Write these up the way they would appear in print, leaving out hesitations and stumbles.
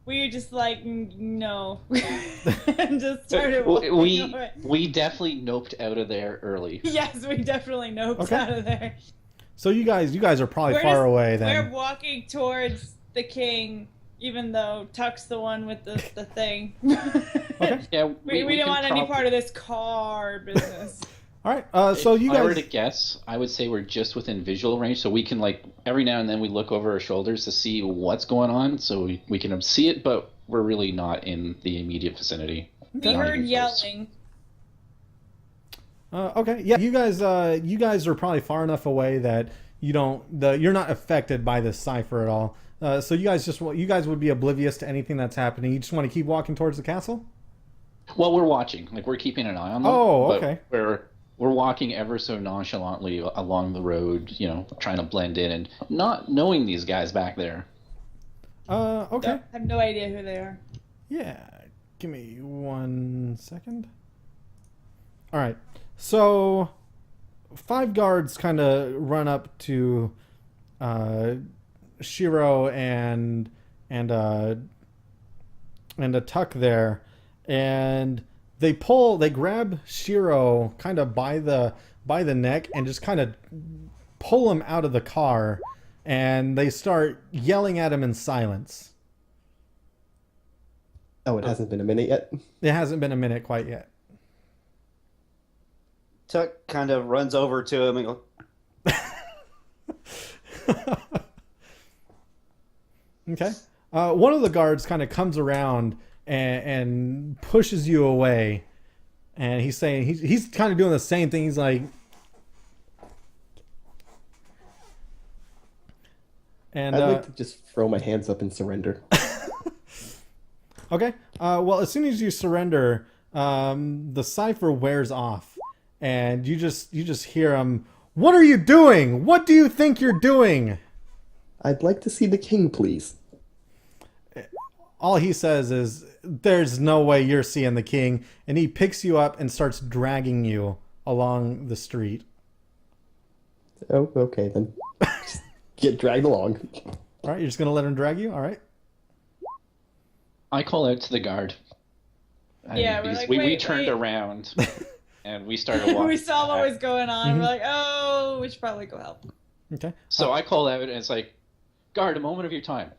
we just like no, and just started walking away. We definitely noped out of there early. Yes, we definitely noped out of there. So you guys are probably far away then. We're walking towards the king, even though Tuck's the one with the thing. Okay. Yeah, we don't want any part of this car business. All right. So you guys. If I were to guess, I would say we're just within visual range, so we can like every now and then we look over our shoulders to see what's going on, so we can see it, but we're really not in the immediate vicinity. We heard yelling. Okay. Yeah. You guys are probably far enough away that you're not affected by this cipher at all. So you guys would be oblivious to anything that's happening. You just want to keep walking towards the castle. Well, we're watching. Like we're keeping an eye on them. Oh, okay. We're walking ever so nonchalantly along the road, trying to blend in and not knowing these guys back there. Okay. I have no idea who they are. Yeah. Give me 1 second. All right. So 5 guards kind of run up to Shiro and a Tuck there, and they grab Shiro kind of by the neck and just kind of pull him out of the car, and they start yelling at him in silence. Oh, it hasn't been a minute yet? It hasn't been a minute quite yet. Tuck kind of runs over to him and goes, okay. One of the guards kind of comes around and pushes you away, and he's saying he's kind of doing the same thing. He's like, and I'd like to just throw my hands up and surrender. Okay. Well, as soon as you surrender, the cipher wears off, and you just hear him. What are you doing? What do you think you're doing? I'd like to see the king, please. All he says is, there's no way you're seeing the king. And he picks you up and starts dragging you along the street. Oh, okay, then. Just get dragged along. All right, you're just going to let him drag you? All right. I call out to the guard. Yeah, we're like, we turned around and we started walking. We saw what was going on. We're like, oh, we should probably go help. Okay. So I call out and it's like, guard, a moment of your time.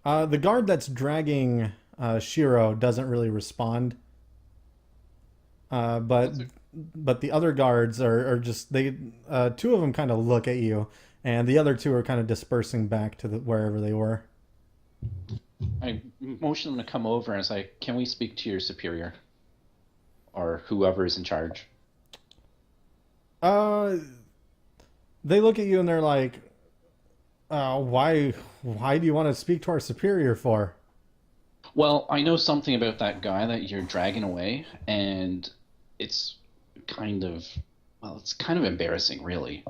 The guard that's dragging Shiro doesn't really respond. But the other guards are just two of them kind of look at you, and the other two are kind of dispersing back to wherever they were. I motion them to come over and it's like, can we speak to your superior? Or whoever is in charge. They look at you and they're like, why do you want to speak to our superior for? Well, I know something about that guy that you're dragging away, and it's kind of embarrassing, really.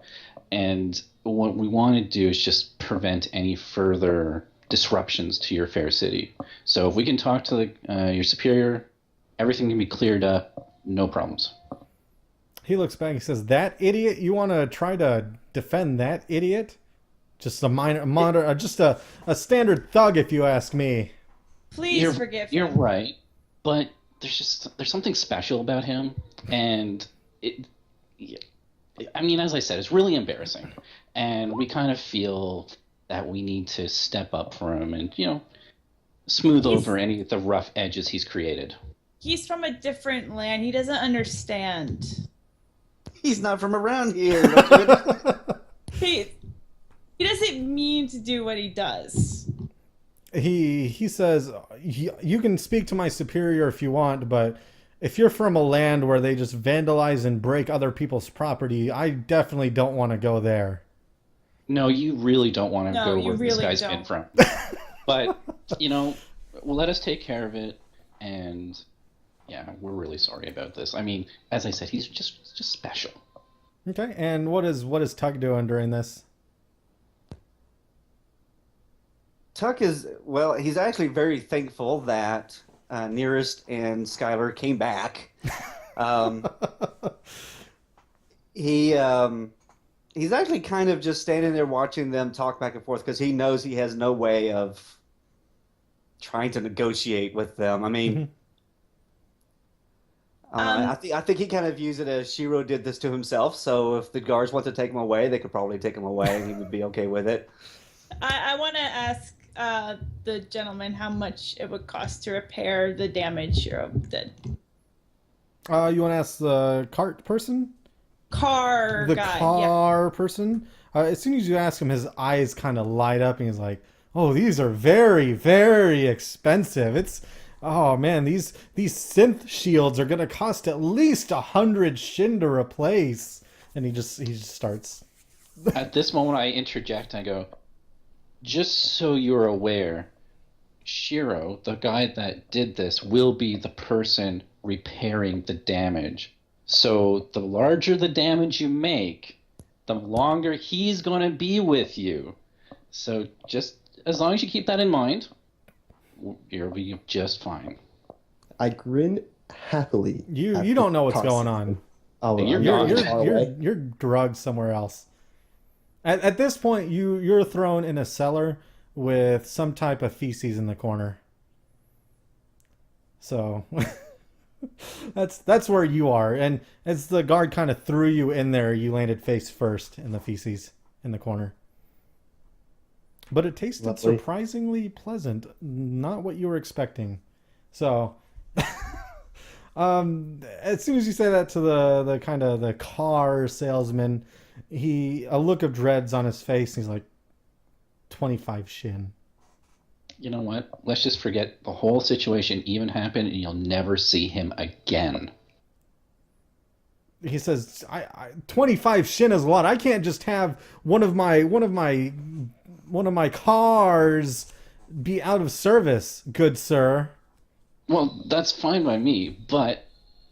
And what we want to do is just prevent any further disruptions to your fair city. So if we can talk to your superior, everything can be cleared up, no problems. He looks back and says, that idiot? You want to try to defend that idiot? Just just a standard thug, if you ask me. Please forgive him. You're right, but there's something special about him, and I mean, as I said, it's really embarrassing, and we kind of feel that we need to step up for him and smooth over any of the rough edges he's created. He's from a different land. He doesn't understand. he's not from around here. He doesn't mean to do what he does. He says, you can speak to my superior if you want, but if you're from a land where they just vandalize and break other people's property, I definitely don't want to go there. No, you really don't want to go where this guy's been from. But, well, let us take care of it, and yeah, we're really sorry about this. I mean, as I said, he's just special. Okay, and what is Tuck doing during this? Tuck is, well, he's actually very thankful that Nearest and Skylar came back. He's actually kind of just standing there watching them talk back and forth because he knows he has no way of trying to negotiate with them. I mean, I think he kind of views it as Shiro did this to himself. So if the guards want to take him away, they could probably take him away, and he would be okay with it. I want to ask the gentleman how much it would cost to repair the damage Shiro did. You want to ask the cart person? Car The guy. car person? As soon as you ask him, his eyes kind of light up, and he's like, "Oh, these are very, very expensive. Oh man, these synth shields are gonna cost at least 100 shin to replace." And he just starts. At this moment, I interject and I go, just so you're aware, Shiro, the guy that did this, will be the person repairing the damage. So the larger the damage you make, the longer he's going to be with you. So just as long as you keep that in mind, you'll be just fine. I grin happily. You don't know what's going on. You're drugged somewhere else. At this point, you're thrown in a cellar with some type of feces in the corner. So that's where you are. And as the guard kind of threw you in there, you landed face first in the feces in the corner. But it tasted Lovely. surprisingly pleasant. Not what you were expecting. So as soon as you say that to the kind of the car salesman, a look of dreads on his face, and he's like, 25 shin. You know what? Let's just forget the whole situation even happened, and you'll never see him again. He says, 25 shin is a lot. I can't just have one of my cars be out of service, good sir. Well, that's fine by me, but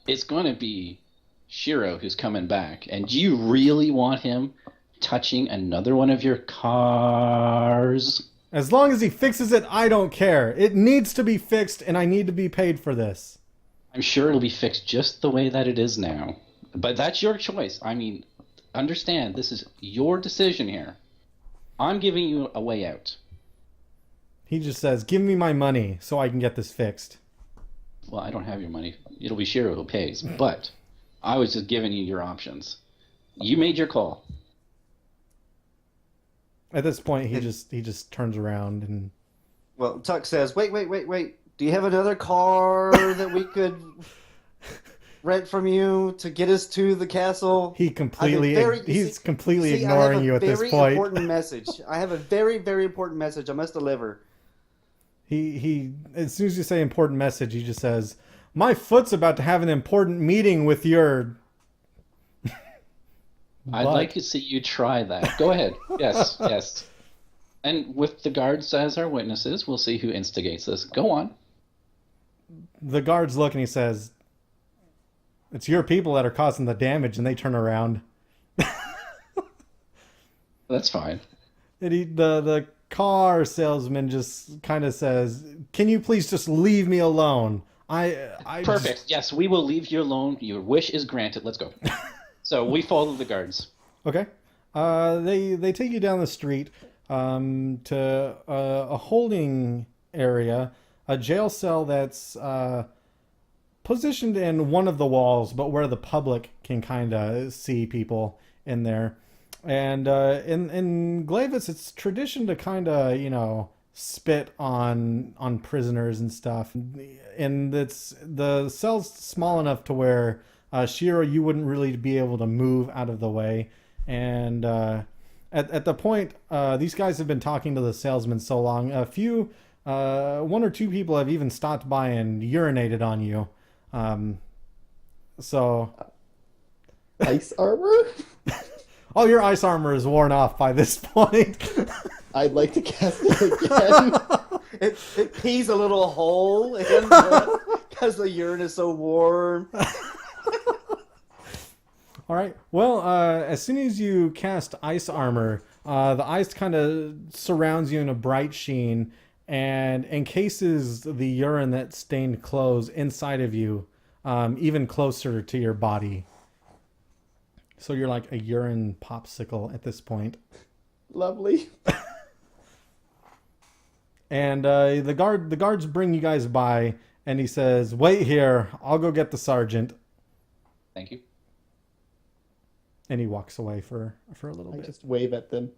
it's going to be Shiro who's coming back. And do you really want him touching another one of your cars? As long as he fixes it, I don't care. It needs to be fixed, and I need to be paid for this. I'm sure it'll be fixed just the way that it is now. But that's your choice. I mean, understand, this is your decision here. I'm giving you a way out. He just says, give me my money so I can get this fixed. Well, I don't have your money. It'll be Shiro who pays. But I was just giving you your options. You made your call. At this point, he just turns around and... Well, Tuck says, wait. Do you have another car that we could rent from you to get us to the castle? He's completely ignoring you at this point. I have a very important message. I have a very, very important message I must deliver. He as soon as you say important message, he just says, my foot's about to have an important meeting with your... I'd like to see you try that. Go ahead. Yes. And with the guards as our witnesses, we'll see who instigates this. Go on. The guards look and he says, it's your people that are causing the damage, and they turn around. That's fine. And the car salesman just kind of says, can you please just leave me alone? Perfect. Yes, we will leave you alone. Your wish is granted. Let's go. So we follow the guards. Okay. They take you down the street to a holding area, a jail cell that's positioned in one of the walls, but where the public can kind of see people in there. And in Glavis, it's tradition to kind of, spit on prisoners and stuff. And the cell's small enough to where Shiro, you wouldn't really be able to move out of the way. And at the point, these guys have been talking to the salesman so long, one or two people have even stopped by and urinated on you. So Ice armor? Oh, your ice armor is worn off by this point. I'd like to cast it again. It pees a little hole because the urine is so warm. All right. Well, as soon as you cast ice armor, the ice kind of surrounds you in a bright sheen and encases the urine that stained clothes inside of you, even closer to your body. So you're like a urine popsicle at this point. Lovely. And the guards bring you guys by, and he says, "Wait here. I'll go get the sergeant." Thank you. And he walks away for a little I bit. just wave at them.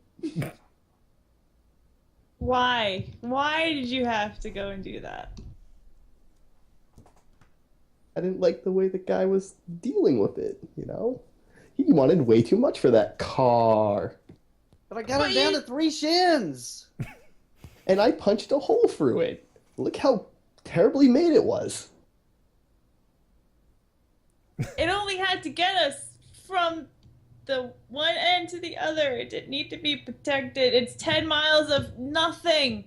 Why? Why did you have to go and do that? I didn't like the way the guy was dealing with it, you know? He wanted way too much for that car. But I got But it down you- to 3 shins. And I punched a hole through it. Look how terribly made it was. It only had to get us from the one end to the other. It didn't need to be protected. It's 10 miles of nothing.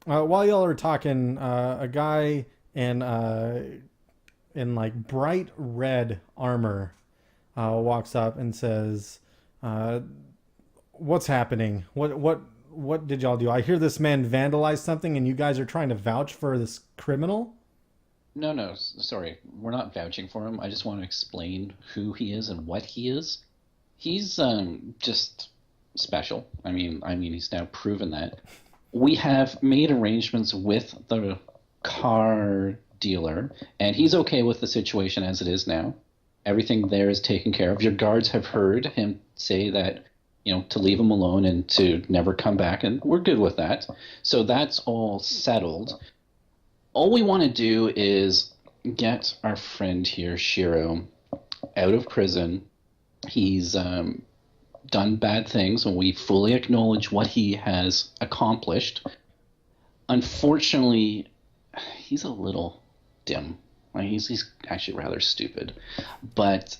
While y'all are talking, a guy in like bright red armor walks up and says, "What's happening? What did y'all do? I hear this man vandalized something, and you guys are trying to vouch for this criminal." No, sorry. We're not vouching for him. I just want to explain who he is and what he is. He's just special. I mean, he's now proven that. We have made arrangements with the car dealer, and he's okay with the situation as it is now. Everything there is taken care of. Your guards have heard him say that, to leave him alone and to never come back, and we're good with that. So that's all settled. All we want to do is get our friend here, Shiro, out of prison. He's done bad things, and we fully acknowledge what he has accomplished. Unfortunately, he's a little dim. Like, he's actually rather stupid. But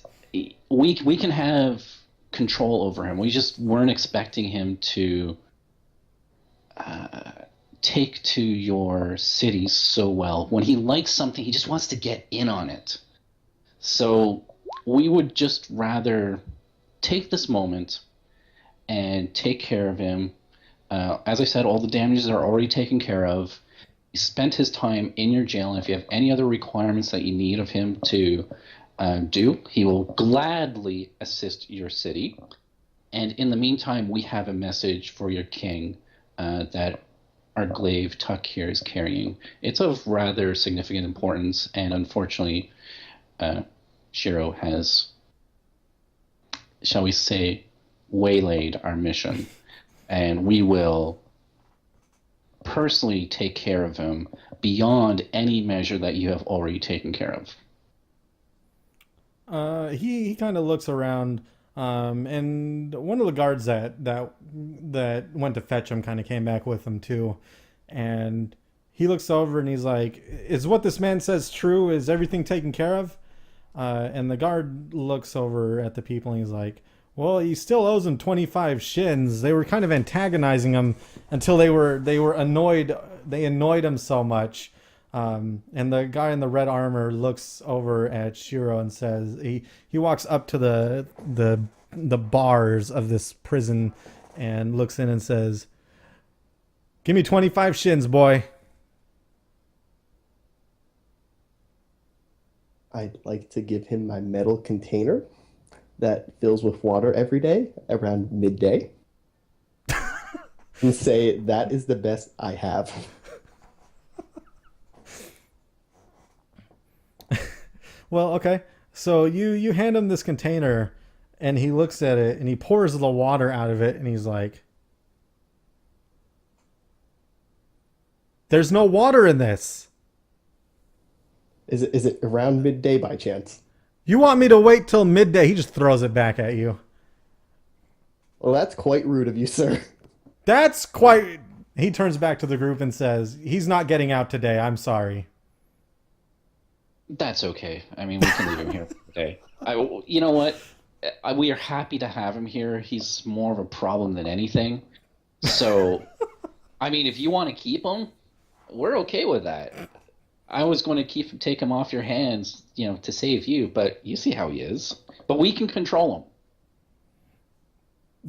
we can have control over him. We just weren't expecting him to take to your city so well. When he likes something, he just wants to get in on it. So we would just rather take this moment and take care of him. As I said, all the damages are already taken care of. He spent his time in your jail, and if you have any other requirements that you need of him to do, he will gladly assist your city. And in the meantime, we have a message for your king that our glaive Tuck here is carrying. It's of rather significant importance, and unfortunately, Shiro has, shall we say, waylaid our mission, and we will personally take care of him beyond any measure that you have already taken care of. He kind of looks around, and one of the guards that went to fetch him kind of came back with him too, and he looks over and he's like, "Is what this man says true? Is everything taken care of?" And the guard looks over at the people and he's like, "Well, he still owes him 25 shins. They were kind of antagonizing him until they were annoyed. They annoyed him so much." And the guy in the red armor looks over at Shiro and says, he walks up to the bars of this prison and looks in and says, "Give me 25 shins, boy." I'd like to give him my metal container that fills with water every day around midday and say that is the best I have. Well, okay. So you hand him this container and he looks at it and he pours the water out of it and he's like, "There's no water in this. Is it around midday by chance? You want me to wait till midday?" He just throws it back at you. Well, that's quite rude of you, sir. That's quite... He turns back to the group and says, "He's not getting out today. I'm sorry." That's okay. I mean, we can leave him here for the day. You know what? We are happy to have him here. He's more of a problem than anything. So, I mean, if you want to keep him, we're okay with that. I was going to take him off your hands, to save you, but you see how he is. But we can control him.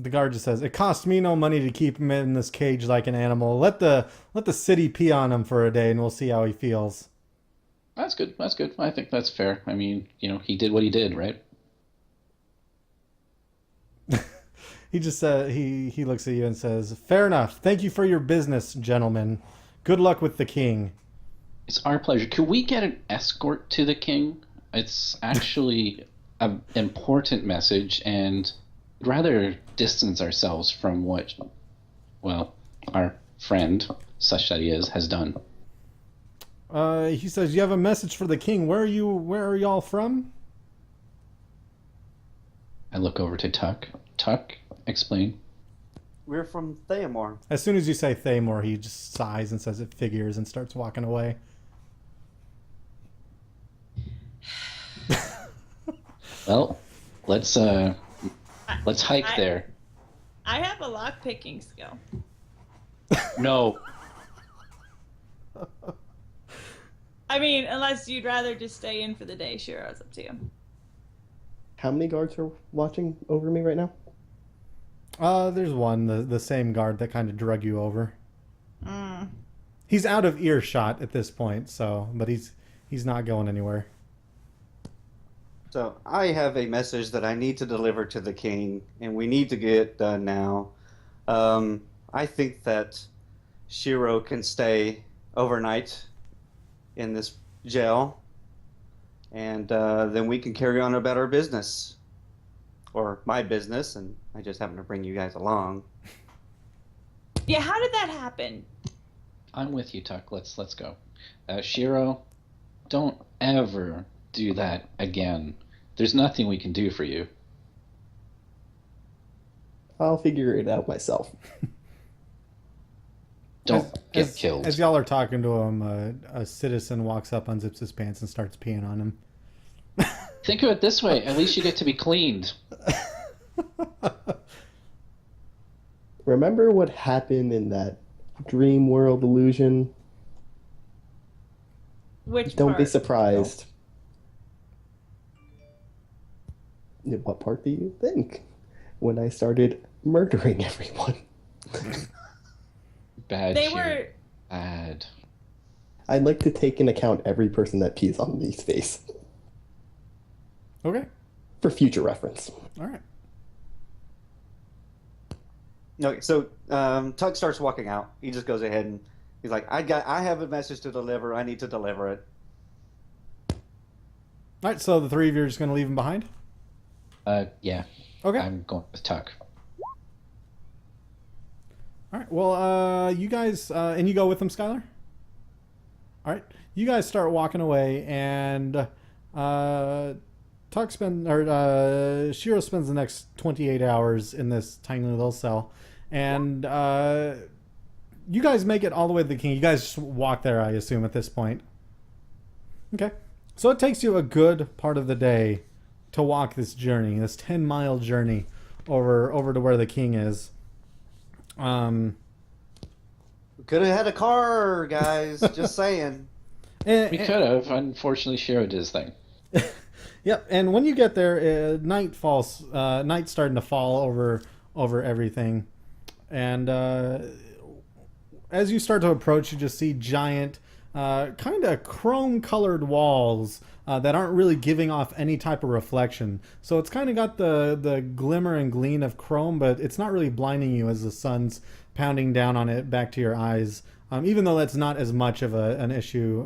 The guard just says, "It costs me no money to keep him in this cage like an animal. Let the city pee on him for a day and we'll see how he feels." That's good. That's good. I think that's fair. I mean, he did what he did, right? he just he looks at you and says, "Fair enough. Thank you for your business, gentlemen. Good luck with the king." It's our pleasure. Could we get an escort to the king? It's actually an important message, and we'd rather distance ourselves from what, well, our friend, such that he is, has done. He says, "You have a message for the king. Where are y'all from?" I look over to Tuck. Tuck, explain. We're from Theamore. As soon as you say Thamor, he just sighs and says it figures and starts walking away. Well, let's hike there. I have a lock picking skill. No. I mean, unless you'd rather just stay in for the day, sure, it's up to you. How many guards are watching over me right now? There's one, the same guard that kind of drug you over. Mm. He's out of earshot at this point, but he's not going anywhere. So I have a message that I need to deliver to the king, and we need to get it done now. I think that Shiro can stay overnight in this jail, and then we can carry on about our business, or my business, and I just happen to bring you guys along. Yeah, how did that happen? I'm with you, Tuck. Let's go. Shiro, don't ever do that again. There's nothing we can do for you. I'll figure it out myself. Don't get killed. As y'all are talking to him, a citizen walks up, unzips his pants, and starts peeing on him. Think of it this way. At least you get to be cleaned. Remember what happened in that dream world illusion? Which Don't part? be surprised. What part do you think? When I started murdering everyone. Bad. They Shiro. were... Bad. I'd like to take into account every person that pees on me's face. Okay. For future reference. All right. Okay, so Tuck starts walking out. He just goes ahead and he's like, I have a message to deliver. I need to deliver it. All right, so the three of you are just going to leave him behind? Yeah. Okay. I'm going with Tuck. All right. Well, you guys, and you go with them, Skylar? All right. You guys start walking away, and Shiro spends the next 28 hours in this tiny little cell, and you guys make it all the way to the king. You guys just walk there, I assume, at this point. Okay. So it takes you a good part of the day to walk this journey, this 10-mile journey over to where the king is. We could have had a car, guys. Just saying. We could have. Unfortunately, Shiro did his thing. Yep. And when you get there, night's starting to fall over everything, and as you start to approach, you just see giant, kind of chrome-colored walls that aren't really giving off any type of reflection. So it's kind of got the glimmer and gleam of chrome, but it's not really blinding you as the sun's pounding down on it back to your eyes, even though that's not as much of an issue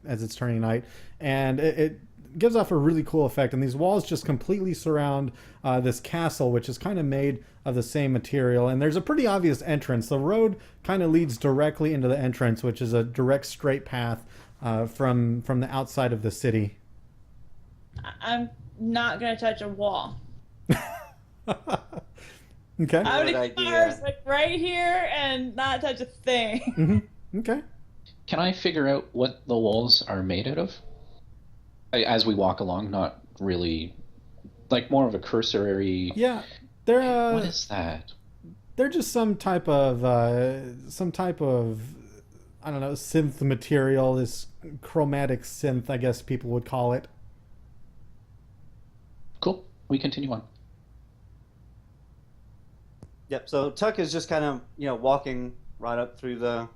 as it's turning night. And it gives off a really cool effect. And these walls just completely surround this castle, which is kind of made of the same material. And there's a pretty obvious entrance. The road kind of leads directly into the entrance, which is a direct straight path from the outside of the city. I'm not going to touch a wall. Okay. I would Good keep my idea. arms like right here and not touch a thing. Mm-hmm. Okay. Can I figure out what the walls are made out of? As we walk along, not really, like more of a cursory. Yeah. They're What is that? they're just some type of I don't know, synth material, this chromatic synth, I guess people would call it. Cool. We continue on. Yep. So Tuck is just kind of walking right up through down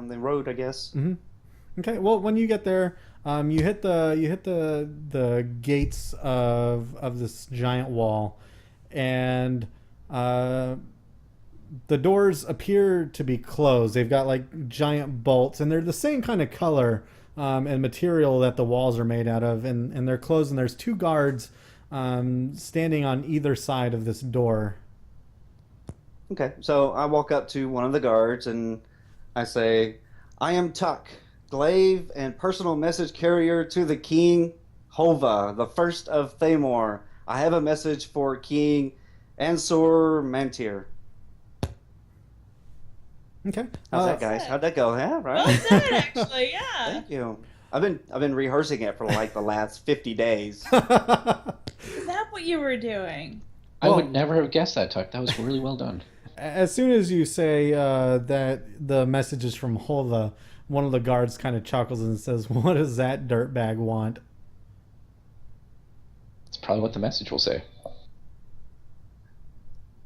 the road, I guess. Mm-hmm. Okay. Well, when you get there, you hit the gates of this giant wall, and the doors appear to be closed. They've got like giant bolts, and they're the same kind of color and material that the walls are made out of, and they're closed. And there's 2 guards standing on either side of this door. Okay, so I walk up to one of the guards and I say, I am Tuck, glaive and personal message carrier to the King Hova, the first of Thamor. I have a message for King Ansur Mantir. Okay. How's that, guys? How'd that go? Yeah, right? Well done, actually, yeah. Thank you. I've been rehearsing it for like the last 50 days. Is that what you were doing? I would never have guessed that, Tuck. That was really well done. As soon as you say that the message is from Hova, one of the guards kind of chuckles and says, "What does that dirtbag want?" It's probably what the message will say.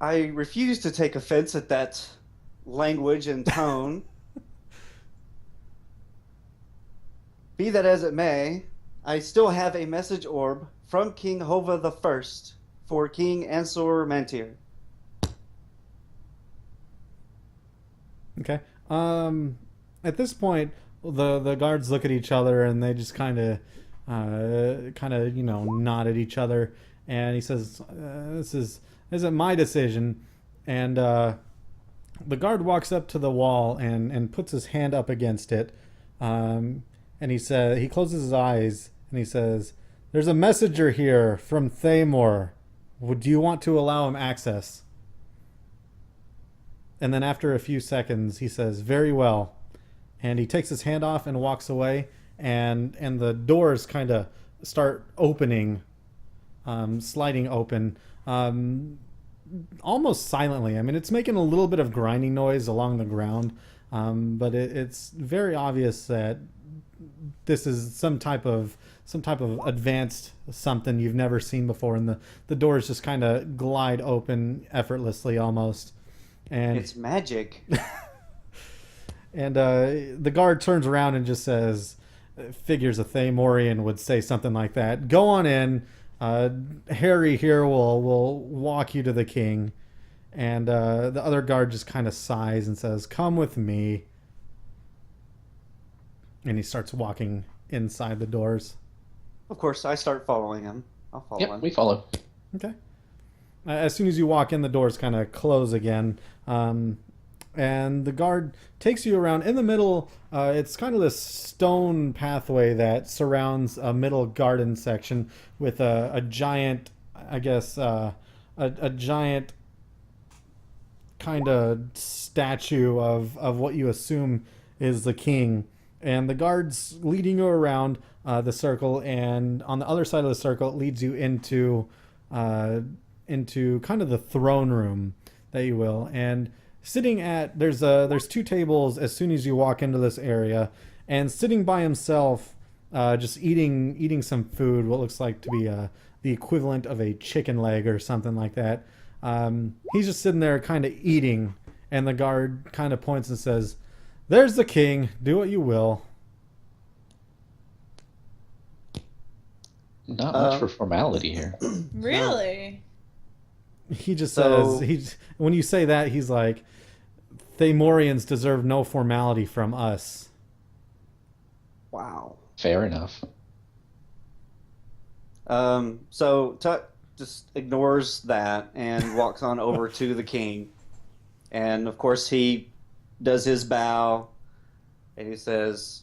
I refuse to take offense at that language and tone. Be that as it may, I still have a message orb from King Hova the First for King Ansur Mantir. Okay. At this point, the guards look at each other and they just kind of nod at each other. And he says, "This isn't my decision." And the guard walks up to the wall and puts his hand up against it. And he closes his eyes and he says, "There's a messenger here from Thamor. Would you want to allow him access?" And then after a few seconds, he says, "Very well." And he takes his hand off and walks away. And the doors kind of start opening, sliding open, almost silently. I mean, it's making a little bit of grinding noise along the ground, but it's very obvious that this is some type of advanced something you've never seen before. And the doors just kind of glide open effortlessly almost. And It's magic. and the guard turns around and just says, figures a Thamorian would say something like that. "Go on in. Harry here will walk you to the king." And the other guard just kind of sighs and says, "Come with me." And he starts walking inside the doors. Of course, I start following him. I'll follow Yep, him. we follow. Okay. As soon as you walk in, the doors kind of close again. And the guard takes you around. In the middle, it's kind of this stone pathway that surrounds a middle garden section with a giant, I guess, a giant kind of statue of what you assume is the king. And the guard's leading you around the circle, and on the other side of the circle, it leads you into kind of the throne room, that you will. And sitting at there's 2 tables as soon as you walk into this area, and sitting by himself, just eating some food, what looks like to be the equivalent of a chicken leg or something like that. He's just sitting there kind of eating, and the guard kind of points and says, "There's the king. Do what you will." Not much for formality here. Really? He just So- says, when you say that, he's like, "Thamorians deserve no formality from us." Wow. Fair enough. So Tut just ignores that and walks on over to the king. And of course he does his bow and he says,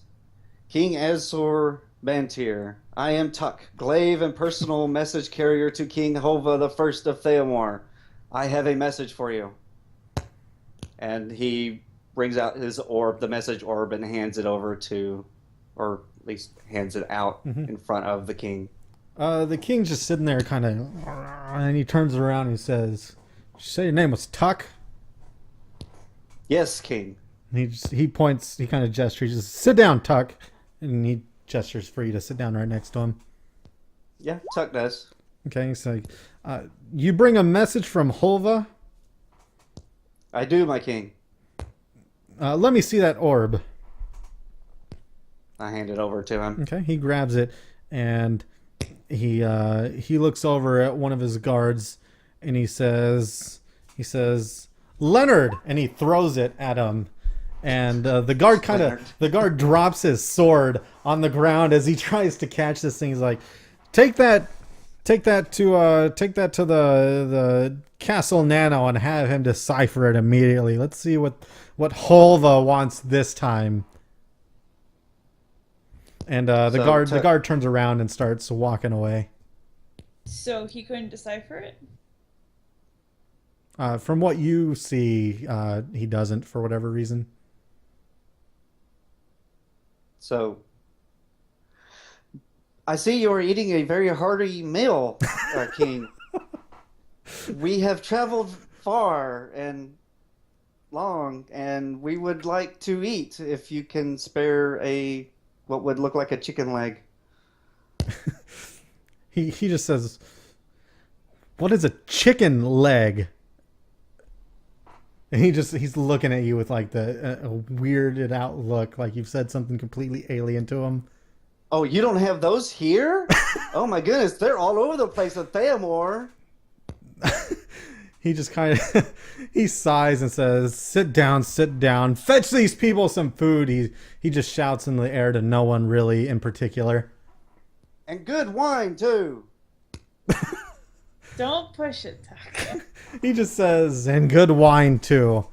"King Azor Bantir, I am Tuck, glaive and personal message carrier to King Hova the First of Thamor. I have a message for you." And he brings out his orb, the message orb, and hands it over to, or at least hands it out in front of the king. The king's just sitting there kind of, and he turns around and he says, "Did you say your name was Tuck?" "Yes, king." And he points, he kind of gestures, he says, "Sit down, Tuck." And he gestures for you to sit down right next to him. Yeah, Tuck does. Okay, he's like, "You bring a message from Hova? "I do, my king." Let me see that orb." I hand it over to him. Okay, he grabs it and he looks over at one of his guards and he says, Leonard, and he throws it at him. And the guard drops his sword on the ground as he tries to catch this thing. He's like, take that to the Castle Nano and have him decipher it immediately. Let's see what Holva wants this time. And the guard turns around and starts walking away. So he couldn't decipher it? From what you see, he doesn't, for whatever reason. So, I see you are eating a very hearty meal, King. We have traveled far and long, and we would like to eat if you can spare what would look like a chicken leg. He just says, "What is a chicken leg?" And he's looking at you with like a weirded out look, like you've said something completely alien to him. Oh, you don't have those here? Oh my goodness, they're all over the place at Theamore. He just kind of he sighs and says, sit down, fetch these people some food." He just shouts in the air to no one really in particular. And good wine too. Don't push it, Tuck. He just says, and good wine too.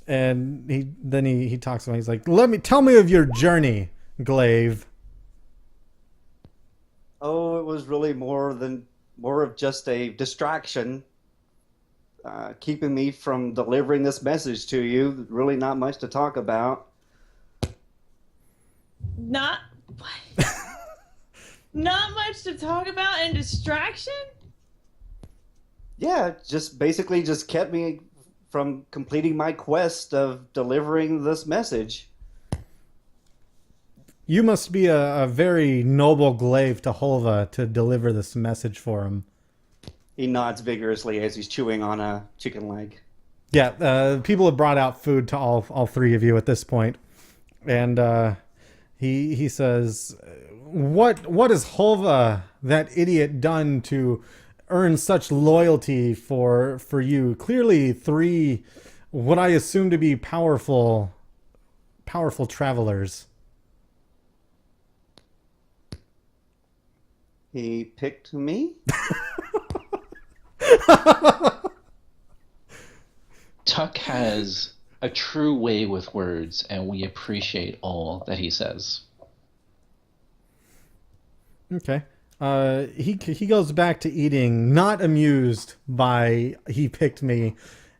And he talks to him. He's like, tell me of your journey, Glaive. Oh, it was really more of just a distraction, keeping me from delivering this message to you. Really not much to talk about. Not much to talk about and distraction? Yeah, just basically just kept me from completing my quest of delivering this message. You must be a very noble glaive to Holva to deliver this message for him. He nods vigorously as he's chewing on a chicken leg. Yeah, people have brought out food to all three of you at this point. And he says, What has Holva, that idiot, done to earn such loyalty for you? Clearly three, what I assume to be powerful travelers. He picked me? Tuck has a true way with words, and we appreciate all that he says. Okay. He goes back to eating, not amused by he picked me,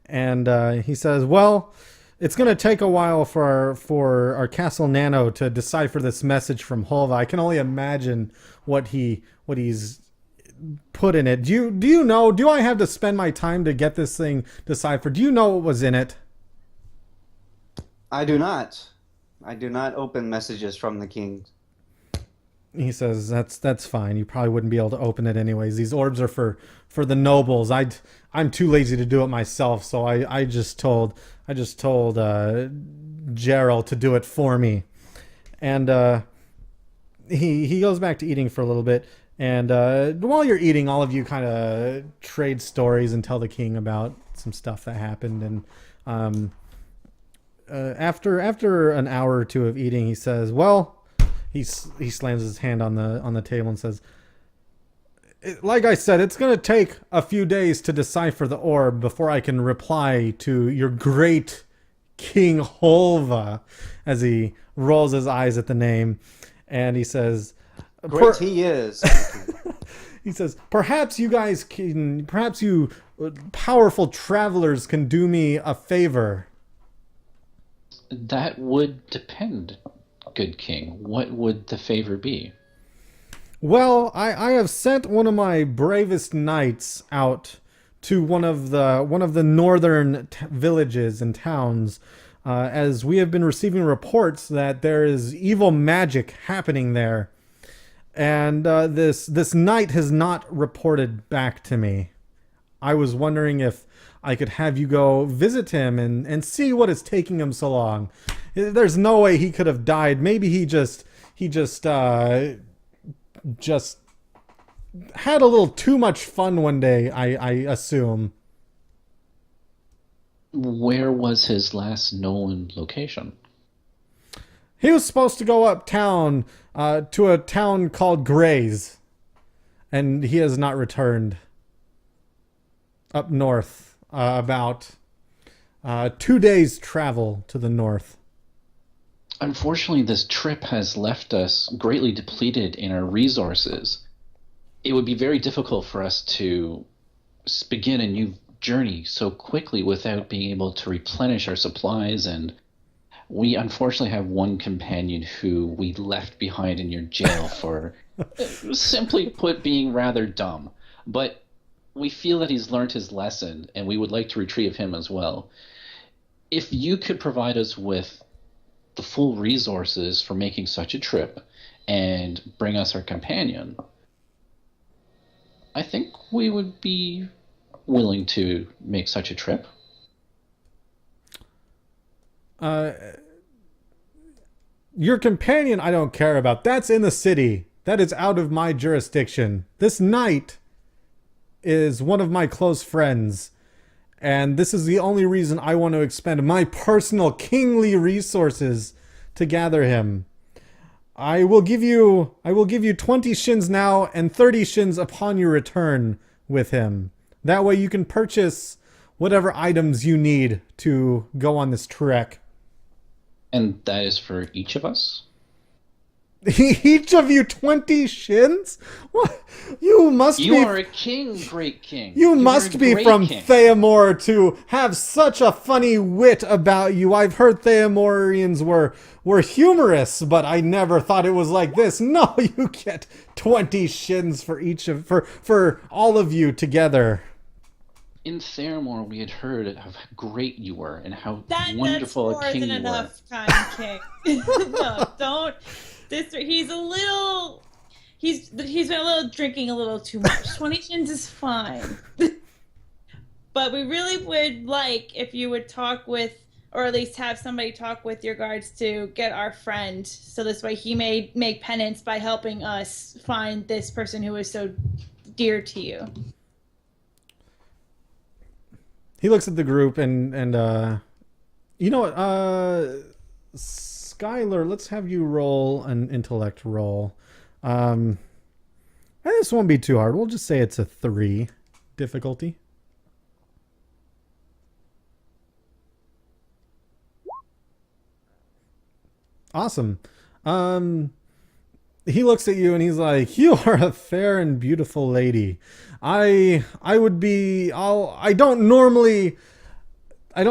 and he says, "Well, it's going to take a while for our Castle Nano to decipher this message from Holva. I can only imagine what he's put in it. Do you know? Do I have to spend my time to get this thing deciphered? Do you know what was in it?" I do not. I do not open messages from the king. He says, that's fine. You probably wouldn't be able to open it anyways. These orbs are for the nobles. I'm too lazy to do it myself, so I just told Gerald to do it for me. And he goes back to eating for a little bit. And while you're eating, all of you kind of trade stories and tell the king about some stuff that happened. And after an hour or two of eating, he says, "Well," he slams his hand on the table and says, "Like I said, it's going to take a few days to decipher the orb before I can reply to your great King Holva," as he rolls his eyes at the name. And he says, "Great he is." He says, perhaps you powerful travelers can do me a favor." That would depend, good king. What would the favor be? "Well, I have sent one of my bravest knights out to one of the northern villages and towns, as we have been receiving reports that there is evil magic happening there, and this knight has not reported back to me. I was wondering if I could have you go visit him and see what is taking him so long. There's no way he could have died. Maybe he just had a little too much fun one day, I assume. Where was his last known location? He was supposed to go uptown to a town called Grays, and he has not returned. Up north, about 2 days travel to the north. Unfortunately, this trip has left us greatly depleted in our resources. It would be very difficult for us to begin a new journey so quickly without being able to replenish our supplies, and we unfortunately have one companion who we left behind in your jail for, simply put, being rather dumb. But we feel that he's learned his lesson, and we would like to retrieve him as well. If you could provide us with the full resources for making such a trip and bring us our companion, I think we would be willing to make such a trip. Your companion I don't care about. That's in the city. That is out of my jurisdiction. This knight is one of my close friends, and this is the only reason I want to expend my personal kingly resources to gather him. I will give you 20 shins now and 30 shins upon your return with him. That way you can purchase whatever items you need to go on this trek. And that is for each of us? Each of you 20 shins? What? You are a king, great king. You must be from Theamore to have such a funny wit about you. I've heard Theamorians were humorous, but I never thought it was like this. No, you get 20 shins for for all of you together. In Theramore, we had heard how great you were and how wonderful a king you were. That's more than enough, kind king. No, don't. He's been a little drinking a little too much. 20 shins is fine. But we really would like if you would talk with, or at least have somebody talk with your guards to get our friend, so this way he may make penance by helping us find this person who is so dear to you. He looks at the group and you know what, Skylar, let's have you roll an intellect roll. And this won't be too hard. We'll just say it's a 3 difficulty. Awesome. He looks at you and he's like, "You are a fair and beautiful lady. I don't normally I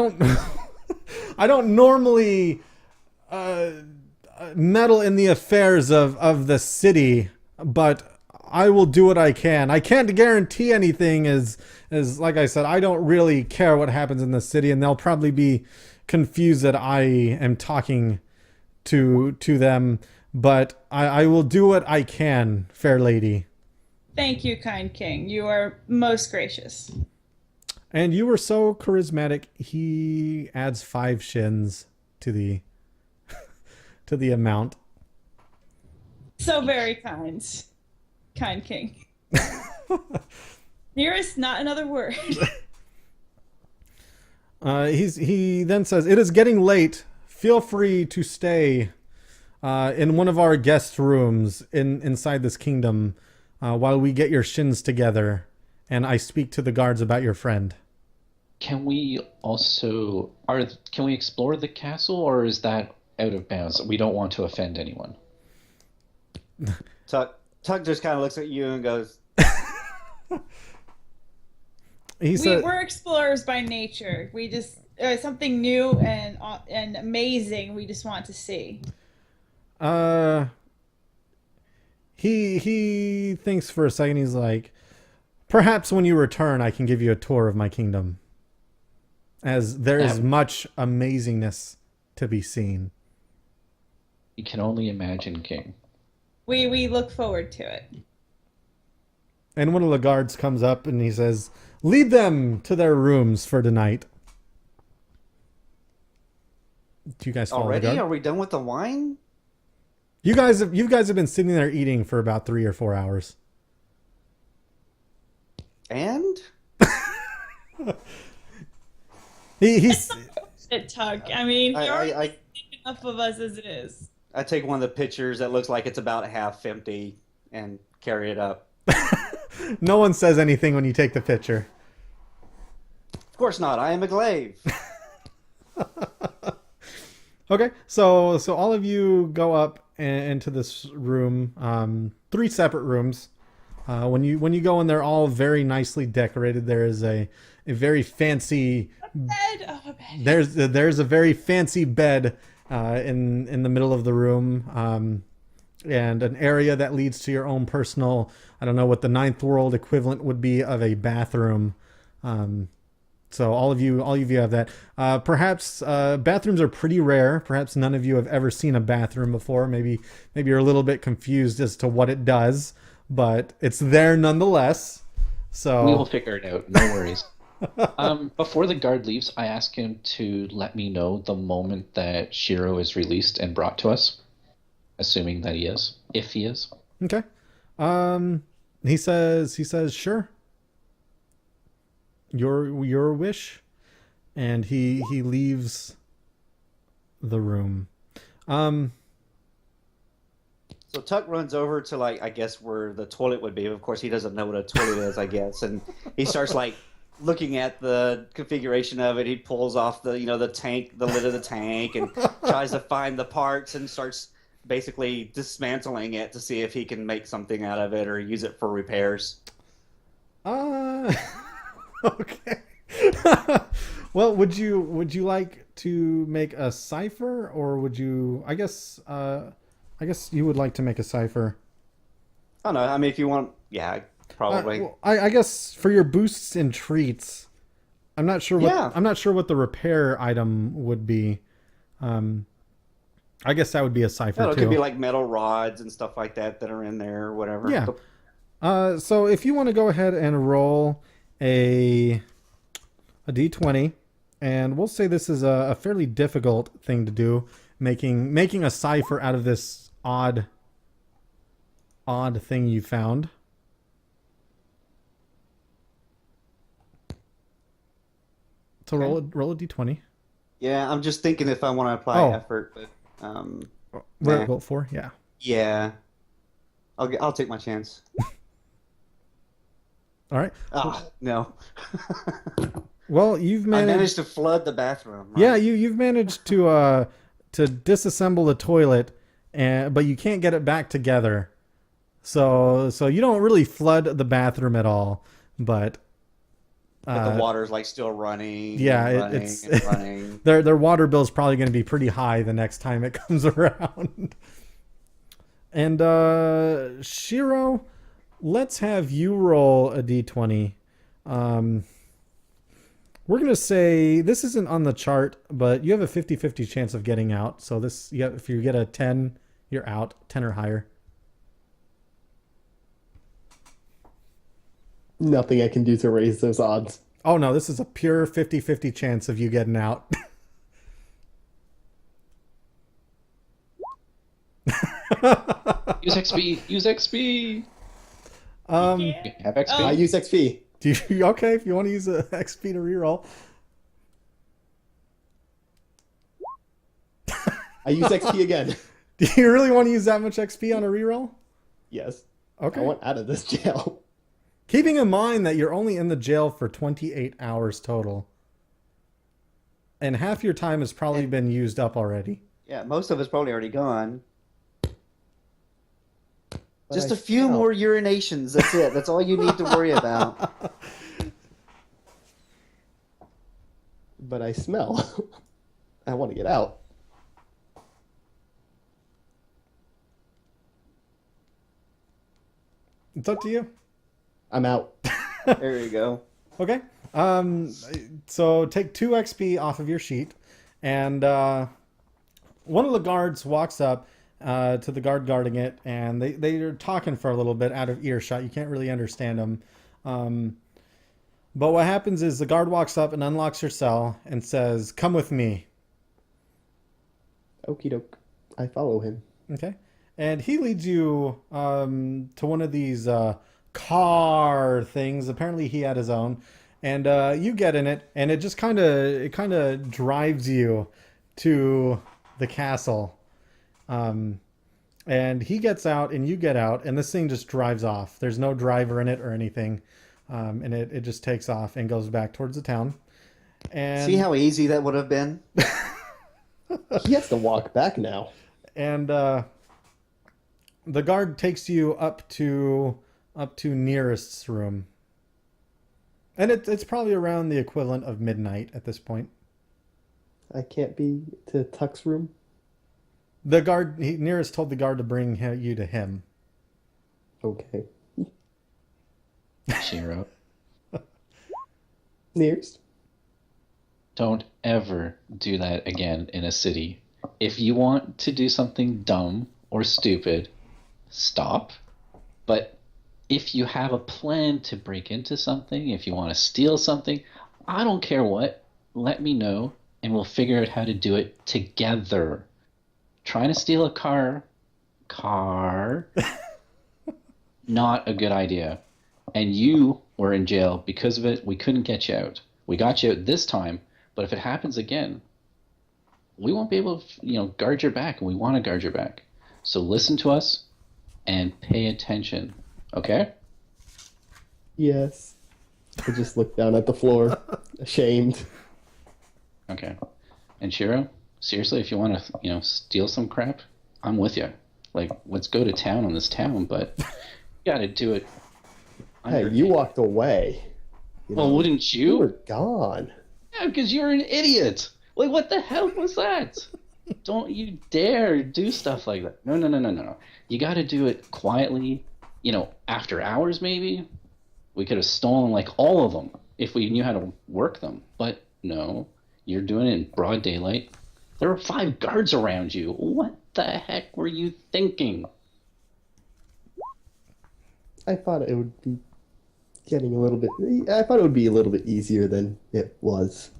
don't normally meddle in the affairs of the city, but I will do what I can. I can't guarantee anything, as like I said, I don't really care what happens in the city, and they'll probably be confused that I am talking to them, but I will do what I can, fair lady." Thank you, kind king. You are most gracious. And you were so charismatic, he adds 5 shins to the to the amount. So very kind king. Nearest, not another word. He then says, "It is getting late. Feel free to stay in one of our guest rooms inside this kingdom while we get your shins together, and I speak to the guards about your friend." Can we also can we explore the castle, or is that out of bounds? We don't want to offend anyone. Tuck just kind of looks at you and goes, we're explorers by nature. We just something new and amazing we just want to see. He thinks for a second. He's like, "Perhaps when you return I can give you a tour of my kingdom, as there is much amazingness to be seen." You can only imagine, King. We look forward to it. And one of the guards comes up and he says, "Lead them to their rooms for tonight." Do you guys follow already? the guard? Are we done with the wine? You guys have been sitting there eating for about 3 or 4 hours. And He's It Tuck. I mean, I, he already I, I, thinks enough of us as it is. I take one of the pictures that looks like it's about half empty and carry it up. no one says anything when you take the picture. Of course not. I am a glaive. Okay, so all of you go up into this room, 3 separate rooms. When you go in, they're all very nicely decorated. There is a very fancy Bed. Oh, a bed. there's a very fancy bed in the middle of the room, and an area that leads to your own personal, I don't know what the ninth world equivalent would be of a bathroom. So all of you have that. Perhaps bathrooms are pretty rare. Perhaps none of you have ever seen a bathroom before. Maybe you're a little bit confused as to what it does, but it's there nonetheless. So We will figure it out. No worries. Before the guard leaves, I ask him to let me know the moment that Shiro is released and brought to us, assuming that he is, if he is. okay. He says sure. Your wish, and he leaves the room. So Tuck runs over to, like, I guess where the toilet would be. Of course, he doesn't know what a toilet is, I guess, and he starts like looking at the configuration of it. He pulls off the the tank, the lid of the tank, and tries to find the parts and starts basically dismantling it to see if he can make something out of it or use it for repairs. Okay. Well, would you like to make a cipher, or would you? I guess you would like to make a cipher. I don't know. I mean, if you want, yeah, probably. Well, I guess for your boosts and treats, I'm not sure what Yeah. I'm not sure what the repair item would be. I guess that would be a cipher It too. could be like metal rods and stuff like that are in there or whatever. Yeah. So if you want to go ahead and roll a d20, and we'll say this is a fairly difficult thing to do, making a cipher out of this odd thing you found. So Okay. roll a d20. Yeah, I'm just thinking if I want to apply Oh. effort, but Where Nah. vote for? Yeah. yeah, I'll take my chance. All right. Ah, no. Well, you've I managed. managed to flood the bathroom. Right? Yeah, you've managed to disassemble the toilet, but you can't get it back together. So you don't really flood the bathroom at all, but But the water's like still running. yeah, and running it's and running. their water bill is probably going to be pretty high the next time it comes around. And Shiro, let's have you roll a d20. We're going to say this isn't on the chart, but you have a 50-50 chance of getting out. So if you get a 10, you're out, 10 or higher. Nothing I can do to raise those odds. Oh no, this is a pure 50-50 chance of you getting out. Use XP. Use XP. Yeah. Have XP. Oh. I use XP. Do you, okay, if you want to use a XP to reroll. I use XP again. Do you really want to use that much XP on a reroll? Yes. Okay. I want out of this jail. Keeping in mind that you're only in the jail for 28 hours total. And half your time has probably been used up already. Yeah, most of it's probably already gone. But Just I a few smell. more urinations. That's it. That's all you need to worry about. But I smell. I want to get out. It's up to you. I'm out. There you go. Okay. So take 2 XP off of your sheet, and one of the guards walks up to the guard guarding it, and they're talking for a little bit out of earshot. You can't really understand them. But what happens is the guard walks up and unlocks your cell and says, "Come with me." Okie doke. I follow him. Okay. And he leads you to one of these car things. Apparently, he had his own, and you get in it, and it kind of drives you to the castle. And he gets out, and you get out, and this thing just drives off. There's no driver in it or anything, and it just takes off and goes back towards the town. And See how easy that would have been? He has to walk back now. and the guard takes you up to nearest's room, and it's probably around the equivalent of midnight at this point. I can't be to Tuck's room. The guard, nearest told the guard to bring you to him. Okay. Shiro, Nearest. don't ever do that again in a city. If you want to do something dumb or stupid, stop. But if you have a plan to break into something, if you want to steal something, I don't care what, let me know and we'll figure out how to do it together. Trying to steal a car, not a good idea. And you were in jail because of it. We couldn't get you out. We got you out this time, but if it happens again, we won't be able to, guard your back, and we want to guard your back. So listen to us and pay attention, okay? Yes. I just looked down at the floor, ashamed. Okay. And Shiro, seriously, if you want to, steal some crap, I'm with you. Like, let's go to town on this town, but you got to do it. Hey, you walked away. Well, wouldn't You were you? gone. Yeah, because you're an idiot. Like, what the hell was that? Don't you dare do stuff like that. No. You got to do it quietly, after hours maybe. We could have stolen, like, all of them if we knew how to work them. But no, you're doing it in broad daylight. There were 5 guards around you. What the heck were you thinking? I thought it would be getting a little bit. I thought it would be a little bit easier than it was.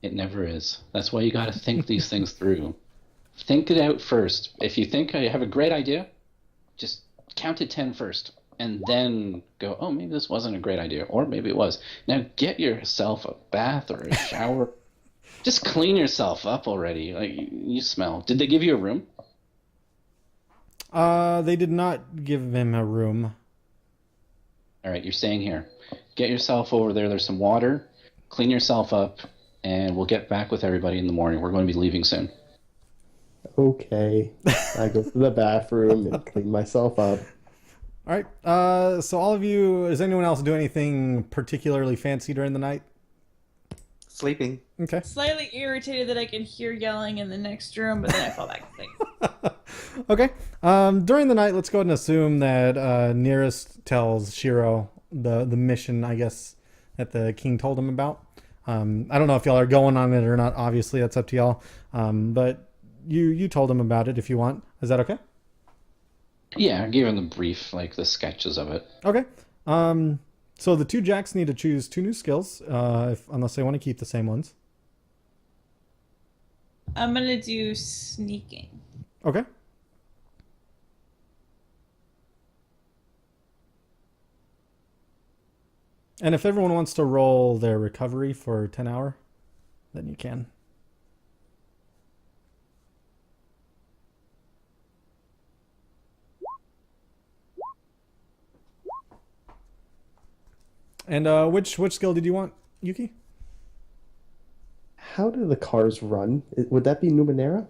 It never is. That's why you got to think these things through. Think it out first. If you think I have a great idea, just count to 10 first. And then go, oh, maybe this wasn't a great idea. Or maybe it was. Now get yourself a bath or a shower. Just clean yourself up already. Like, you smell. Did they give you a room? They did not give him a room. All right, you're staying here. Get yourself over there. There's some water. Clean yourself up, and we'll get back with everybody in the morning. We're going to be leaving soon. Okay. I go to the bathroom and clean myself up. All right. So all of you, does anyone else do anything particularly fancy during the night? Sleeping. Okay. Slightly irritated that I can hear yelling in the next room, but then I fall back asleep. Okay. During the night, let's go ahead and assume that Nearest tells Shiro the mission, I guess, that the king told him about. I don't know if y'all are going on it or not. Obviously, that's up to y'all. But you told him about it if you want. Is that okay? Yeah, I gave him the brief, like the sketches of it. Okay. So the 2 jacks need to choose 2 new skills, unless they want to keep the same ones. I'm gonna do sneaking. Okay. And if everyone wants to roll their recovery for 10 hour, then you can. And which skill did you want, Yuki? How do the cars run? Would that be Numenera?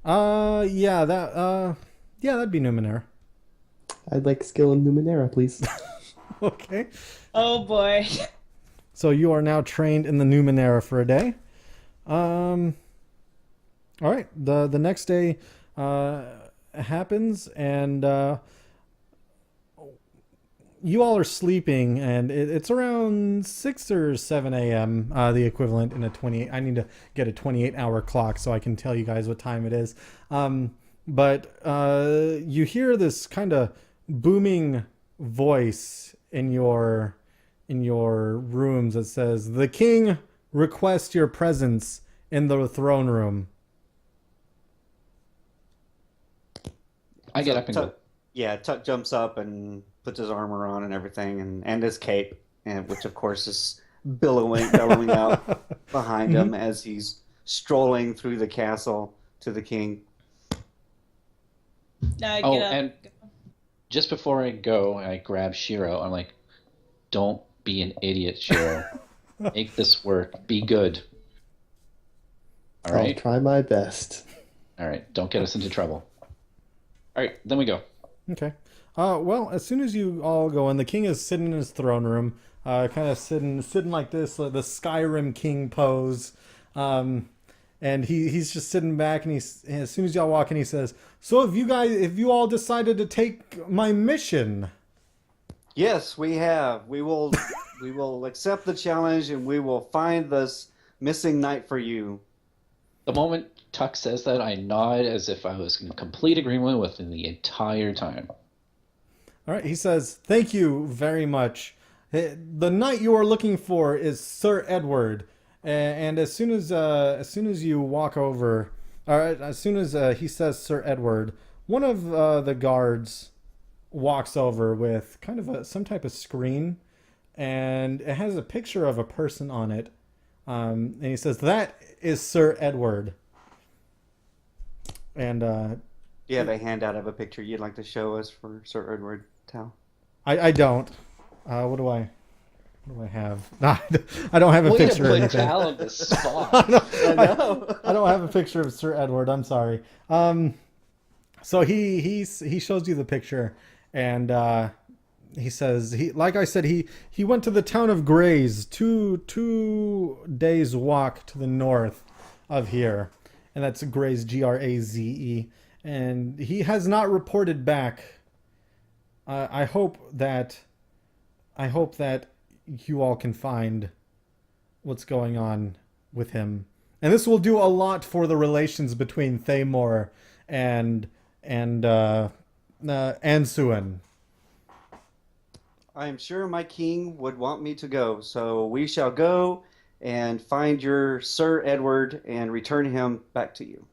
Yeah, that'd be Numenera. I'd like skill in Numenera, please. Okay. Oh boy. So you are now trained in the Numenera for a day. All right. The next day happens, and you all are sleeping, and it's around 6 or 7 a.m. The equivalent in a 28. I need to get a 28-hour clock so I can tell you guys what time it is. But you hear this kind of booming voice in your rooms that says, "The king requests your presence in the throne room." I get up and go. yeah, Tuck jumps up and puts his armor on and everything, and his cape, and which of course is bellowing out behind him as he's strolling through the castle to the king. Get Oh, up. and just before I go, I grab Shiro. I'm like, don't be an idiot, Shiro. Make this work. Be good. All I'll right? try my best. All right. Don't get us into trouble. All right. Then we go. Okay. Well, as soon as you all go in, the king is sitting in his throne room, kind of sitting like this, the Skyrim king pose. And he's just sitting back, and as soon as y'all walk in, he says, "So if you all decided to take my mission?" Yes, we have. We will accept the challenge, and we will find this missing knight for you. The moment Tuck says that, I nod as if I was in complete agreement with him the entire time. All right, he says, "Thank you very much. The knight you are looking for is Sir Edward." And as soon as you walk over, all right, as soon as he says Sir Edward, one of the guards walks over with kind of some type of screen, and it has a picture of a person on it. And he says, "That is Sir Edward." And Do you have a handout of a picture you'd like to show us for Sir Edward Tal? I don't. What do I have? I don't have a picture of Put anything. Tal on the spot. I don't have a picture of Sir Edward. I'm sorry. So he shows you the picture, and he says like I said, he went to the town of Graze, two days walk to the north of here, and that's Graze, Graze, and he has not reported back. I hope that you all can find what's going on with him. And this will do a lot for the relations between Thamor and Ansuin. I am sure my king would want me to go, so we shall go and find your Sir Edward and return him back to you.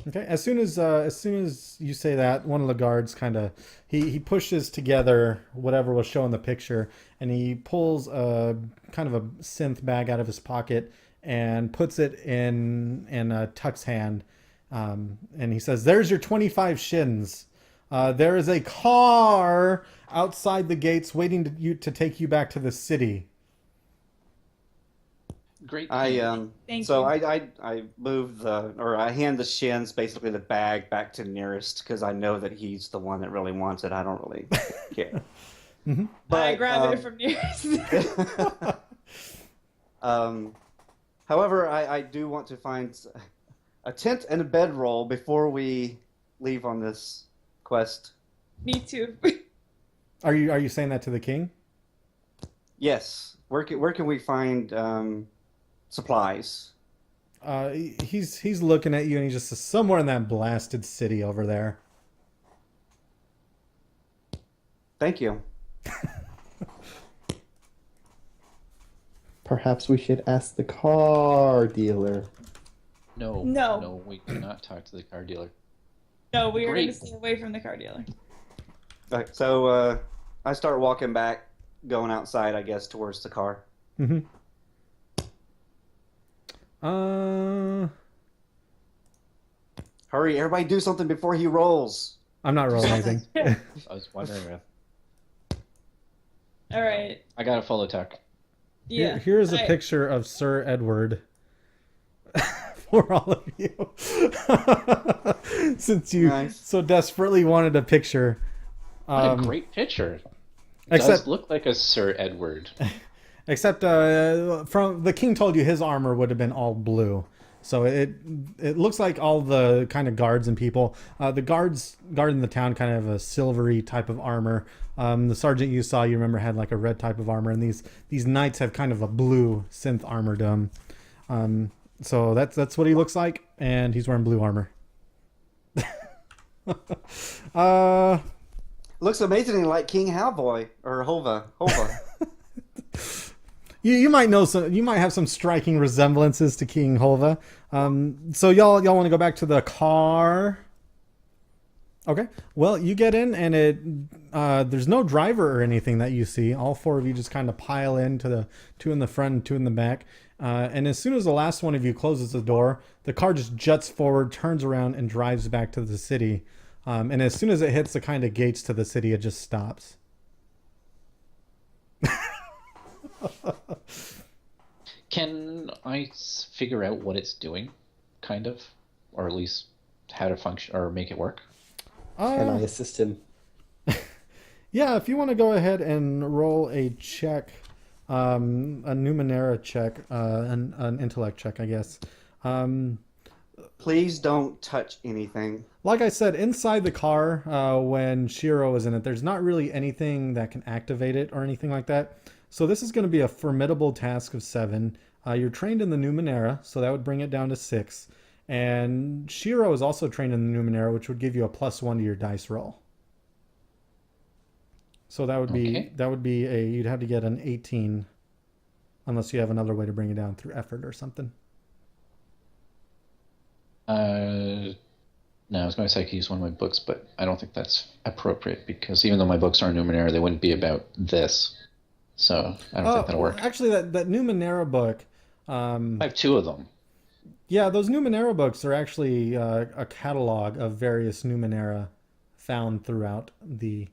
Okay. As soon as you say that, one of the guards kind of he pushes together whatever was shown in the picture, and he pulls a kind of a synth bag out of his pocket and puts it in Tuck's hand, and he says, "There's your 25 shins. There is a car outside the gates waiting to take you back to the city." Great. Thank So you. I move I hand the shins, basically the bag, back to nearest because I know that he's the one that really wants it. I don't really care. But I grab it from nearest. however, I do want to find a tent and a bedroll before we leave on this quest. Me too. Are you saying that to the king? Yes. Where can we find supplies? He's looking at you, and he just says, "Somewhere in that blasted city over there." Thank you. Perhaps we should ask the car dealer. No, we cannot talk to the car dealer. No, we are going to Great. stay away from the car dealer. Okay, so I start walking back, going outside, I guess, towards the car. Mm-hmm. Hurry, everybody do something before he rolls. I'm not rolling anything. I was wondering if All right. I gotta follow Tuck. Yeah. Here's a I- picture of Sir Edward for all of you. Since you Nice. so desperately wanted a picture. What a great picture. It Except does look like a Sir Edward. Except from the king told you his armor would have been all blue. So it looks like all the kind of guards and people. The guards in the town kind of have a silvery type of armor. The sergeant you saw, you remember, had like a red type of armor, and these knights have kind of a blue synth armor to them. So that's what he looks like, and he's wearing blue armor. Looks amazingly like King Halvoy or Hova. You might know some. You might have some striking resemblances to King Holva. So y'all want to go back to the car? Okay. Well, you get in, and there's no driver or anything that you see. All four of you just kind of pile in to the two in the front and two in the back. And as soon as the last one of you closes the door, the car just juts forward, turns around, and drives back to the city. And as soon as it hits the kind of gates to the city, it just stops. Can I figure out what it's doing, kind of, or at least how to function or make it work? Can I assist him? Yeah, if you want to go ahead and roll a check, a Numenera check, an intellect check, I guess. Please don't touch anything. Like I said, inside the car, when Shiro is in it, there's not really anything that can activate it or anything like that. So this is going to be a formidable task of 7. You're trained in the Numenera, so that would bring it down to 6. And Shiro is also trained in the Numenera, which would give you a +1 to your dice roll. So that would be you'd have to get an 18, unless you have another way to bring it down through effort or something. No, I was going to say I could use one of my books, but I don't think that's appropriate because even though my books are Numenera, they wouldn't be about this. So I don't think that'll work. Actually, that Numenera book. I have 2 of them. Yeah, those Numenera books are actually a catalog of various Numenera found throughout the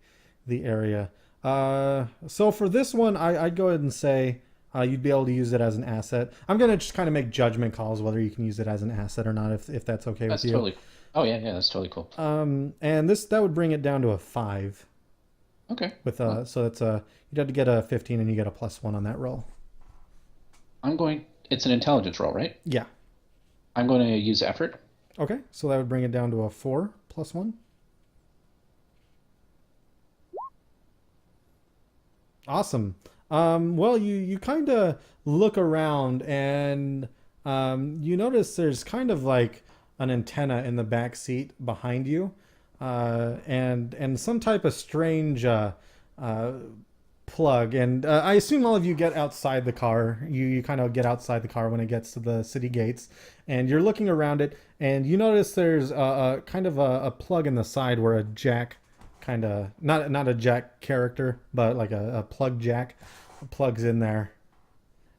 area. So for this one, I'd go ahead and say you'd be able to use it as an asset. I'm going to just kind of make judgment calls whether you can use it as an asset or not, if that's okay with you. Totally. Oh yeah, that's totally cool. And that would bring it down to a 5. Okay. So that's you'd have to get a 15 and you get a +1 on that roll. It's an intelligence roll, right? Yeah. I'm going to use effort. Okay, so that would bring it down to a 4 +1. Awesome. Well, you kind of look around and you notice there's kind of like an antenna in the back seat behind you, and some type of strange plug. And I assume all of you get outside the car. You kind of get outside the car when it gets to the city gates, and you're looking around it, and you notice there's a kind of a plug in the side where a jack, kind of not a jack character, but like a plug jack plugs in there.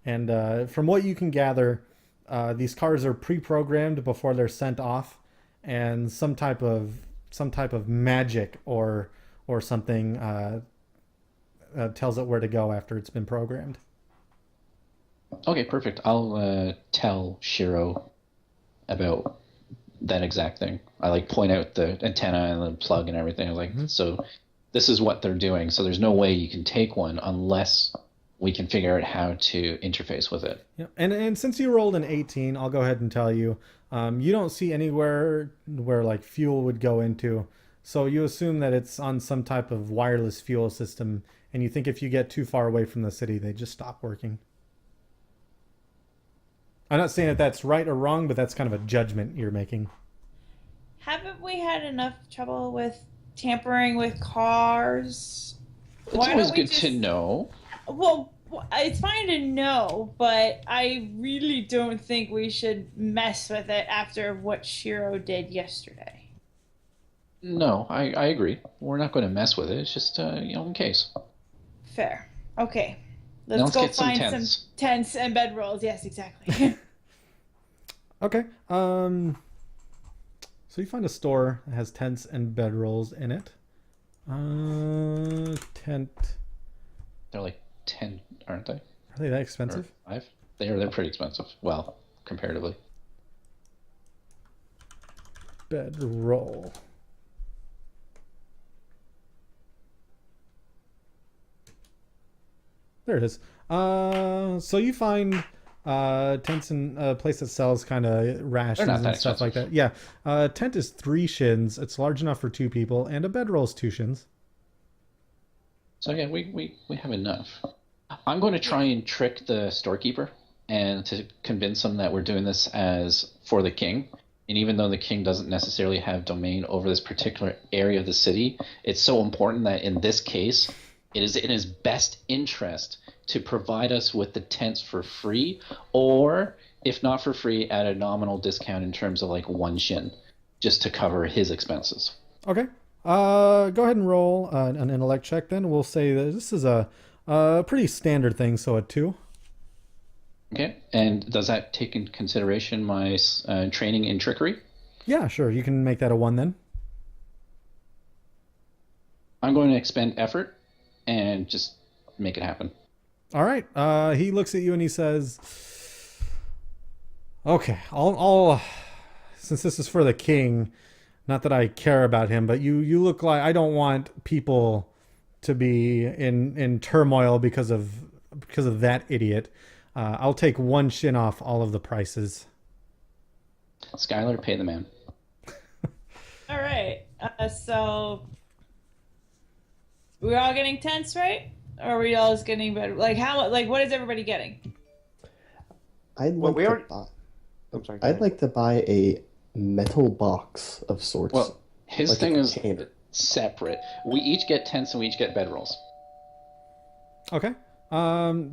And from what you can gather, these cars are pre-programmed before they're sent off, and some type of magic or something tells it where to go after it's been programmed. Okay, perfect. I'll tell Shiro about that exact thing. I point out the antenna and the plug and everything. So this is what they're doing. So there's no way you can take one unless we can figure out how to interface with it. Yeah, and since you rolled an 18, I'll go ahead and tell you, you don't see anywhere where like fuel would go into. So you assume that it's on some type of wireless fuel system, and you think if you get too far away from the city, they just stop working. I'm not saying that that's right or wrong, but that's kind of a judgment you're making. Haven't we had enough trouble with tampering with cars? It's always good to know. Well, it's fine to know, but I really don't think we should mess with it after what Shiro did yesterday. No, I agree. We're not going to mess with it. It's just, in case. Fair. Okay. Let's go get find some tents and bedrolls. Yes, exactly. Okay. So you find a store that has tents and bedrolls in it. Tent. They're like 10, aren't they? Are they that expensive? Or 5? They're pretty expensive. Well, comparatively. Bedroll. There it is. So you find tents in a place that sells kind of rations and stuff like that. Yeah. Tent is 3 shins. It's large enough for 2 people, and a bedroll is 2 shins. So yeah, we have enough. I'm going to try and trick the storekeeper and to convince him that we're doing this as for the king. And even though the king doesn't necessarily have domain over this particular area of the city, it's so important that in this case, it is in his best interest to provide us with the tents for free, or if not for free, at a nominal discount in terms of like 1 shin, just to cover his expenses. Okay. Go ahead and roll an intellect check. Then we'll say that this is a pretty standard thing. So a 2. Okay. And does that take into consideration my training in trickery? Yeah, sure. You can make that a 1 then. I'm going to expend effort and just make it happen. All right. He looks at you and he says, "Okay, I'll since this is for the king, not that I care about him, but you look like I don't want people to be in turmoil because of that idiot. I'll take 1 shin off all of the prices." Skylar, pay the man. All right. So we're all getting tents, right? Or are we all just getting better? Like how? Like what is everybody getting? I'd Well, like we to already- buy. I'm sorry. I'd like to buy a metal box of sorts. Well, his Like a thing is container. separate. We each get tents and we each get bedrolls. Okay.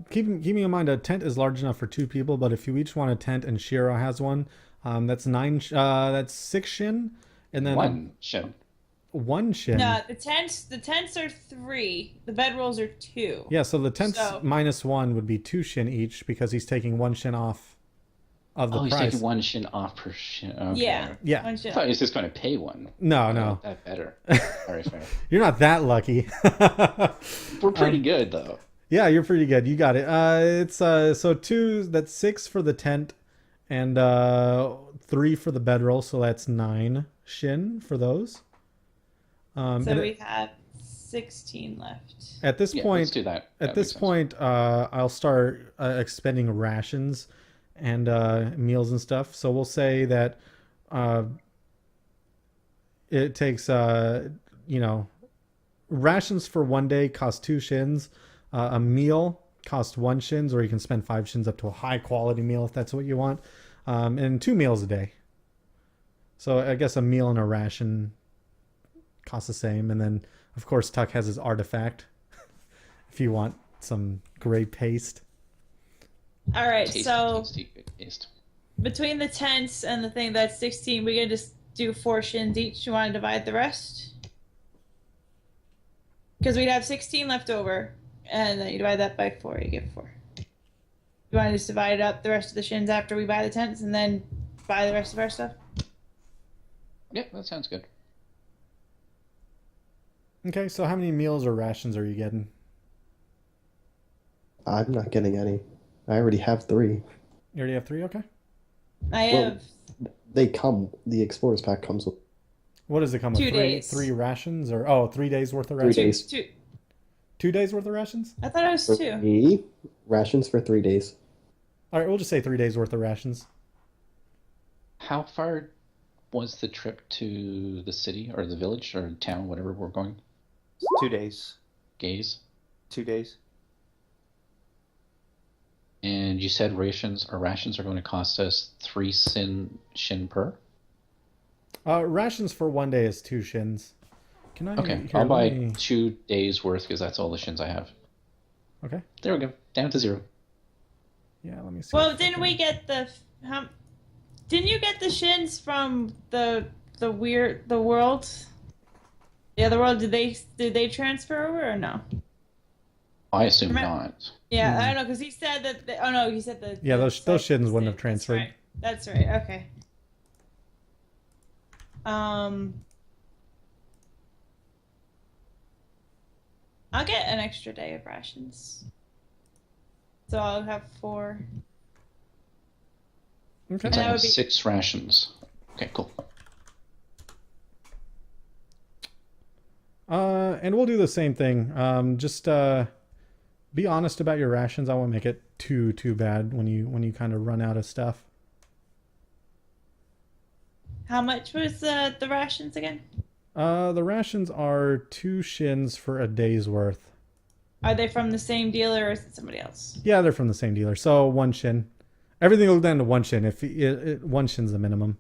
Keeping in mind a tent is large enough for 2 people, but if you each want a tent and Shiro has one, that's 9. That's 6 shin, and then One shin. 1 shin. No, the tents are 3. The bedrolls are 2. Yeah, so the tents So- minus 1 would be 2 shin each because he's taking 1 shin off of the Oh, he's price. taking 1 shin off per shin. Okay. Yeah. Yeah. One I shit. thought he was just going to pay one. No, no. That better. Very fair. You're not that lucky. We're pretty good though. Yeah, you're pretty good. You got it. It's so 2. That's 6 for the tent, and 3 for the bedroll. So that's 9 shin for those. So And we have 16 left. at this Yeah, point, let's do that. at That this makes sense. point, I'll start expending rations and meals and stuff. So we'll say that it takes rations for 1 day cost 2 shins. A meal costs 1 shins, or you can spend 5 shins up to a high quality meal if that's what you want. And 2 meals a day. So I guess a meal and a ration cost the same. And then of course Tuck has his artifact if you want some gray paste. All right. Tasty, So tasty, good taste. between the tents and the thing that's 16, we can just do 4 shins each. You want to divide the rest? Because we'd have 16 left over, and then you divide that by 4, you get 4. You want to just divide up the rest of the shins after we buy the tents, and then buy the rest of our stuff? Yeah, that sounds good. Okay, so how many meals or rations are you getting? I'm not getting any. I already have 3. You already have 3? Okay. I Well, have They come. The Explorers Pack comes with What does it come with? 2 days. 3 rations, or 3 days worth of 3 rations? days. 2. 2 days worth of rations? I thought it was 2. 3 rations for 3 days. All right, we'll just say 3 days worth of rations. How far was the trip to the city or the village or town, whatever we're going? 2 days. Gaze. 2 days. And you said rations are going to cost us 3 shin per? Rations for 1 day is 2 shins. Can I? Okay, here, I'll let buy me- 2 days worth because that's all the shins I have. Okay. There we go. Down to 0. Yeah, let me see. Well, if I didn't can- we get the? Didn't you get the shins from the world? The other world? Did they transfer over or no? I assume Remember- not. Yeah, I don't know because he said that. Oh no, he said that. Yeah, those shins wouldn't have That's transferred. right. That's right. Okay. I'll get an extra day of rations. So I'll have 4. Okay. It's that like would be- 6 rations. Okay, cool. And we'll do the same thing. Just be honest about your rations. I won't make it too bad when you kind of run out of stuff. How much was the rations again? The rations are 2 shins for a day's worth. Are they from the same dealer or is it somebody else? Yeah, they're from the same dealer. So 1 shin. Everything will go down to 1 shin. If 1 shin's the minimum.